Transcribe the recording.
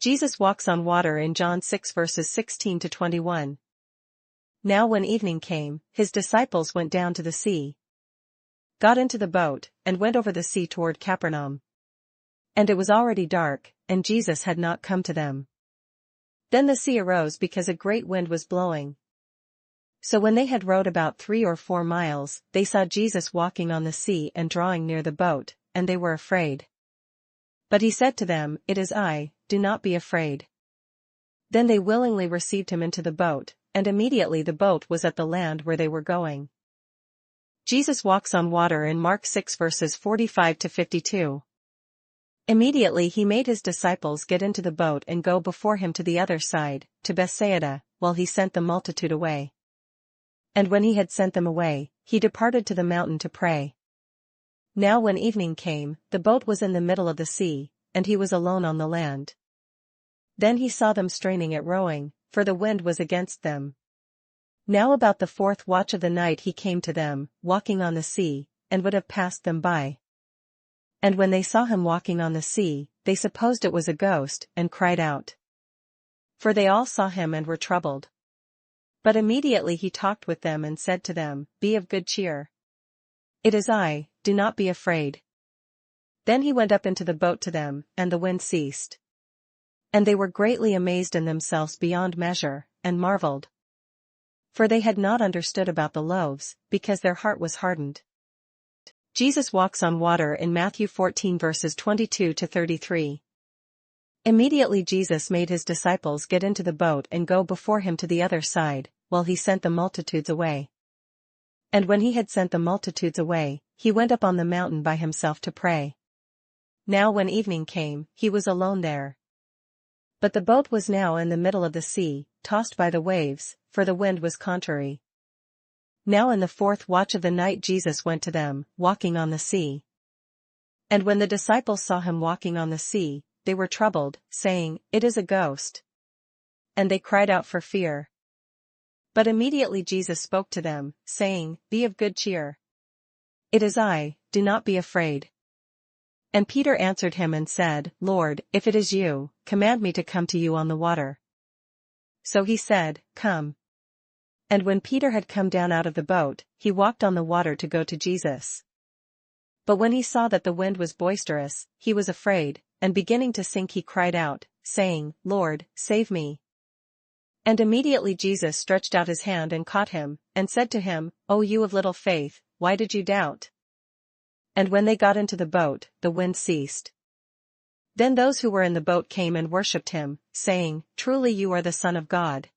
Jesus walks on water in John 6 verses 16 to 21. Now when evening came, his disciples went down to the sea, got into the boat, and went over the sea toward Capernaum. And it was already dark, and Jesus had not come to them. Then the sea arose because a great wind was blowing. So when they had rowed about 3 or 4 miles, they saw Jesus walking on the sea and drawing near the boat, and they were afraid. But he said to them, "It is I, do not be afraid." Then they willingly received him into the boat, and immediately the boat was at the land where they were going. Jesus walks on water in Mark 6 verses 45 to 52. Immediately he made his disciples get into the boat and go before him to the other side, to Bethsaida, while he sent the multitude away. And when he had sent them away, he departed to the mountain to pray. Now when evening came, the boat was in the middle of the sea, and he was alone on the land. Then he saw them straining at rowing, for the wind was against them. Now about the 4th watch of the night he came to them, walking on the sea, and would have passed them by. And when they saw him walking on the sea, they supposed it was a ghost, and cried out. For they all saw him and were troubled. But immediately he talked with them and said to them, "Be of good cheer. It is I, do not be afraid." Then he went up into the boat to them, and the wind ceased. And they were greatly amazed in themselves beyond measure, and marveled. For they had not understood about the loaves, because their heart was hardened. Jesus walks on water in Matthew 14 verses 22 to 33. Immediately Jesus made his disciples get into the boat and go before him to the other side, while he sent the multitudes away. And when he had sent the multitudes away, he went up on the mountain by himself to pray. Now when evening came, he was alone there. But the boat was now in the middle of the sea, tossed by the waves, for the wind was contrary. Now in the 4th watch of the night Jesus went to them, walking on the sea. And when the disciples saw him walking on the sea, they were troubled, saying, "It is a ghost." And they cried out for fear. But immediately Jesus spoke to them, saying, "Be of good cheer. It is I, do not be afraid." And Peter answered him and said, "Lord, if it is you, command me to come to you on the water." So he said, "Come." And when Peter had come down out of the boat, he walked on the water to go to Jesus. But when he saw that the wind was boisterous, he was afraid, and beginning to sink he cried out, saying, "Lord, save me." And immediately Jesus stretched out his hand and caught him, and said to him, "O you of little faith, why did you doubt?" And when they got into the boat, the wind ceased. Then those who were in the boat came and worshipped him, saying, "Truly you are the Son of God."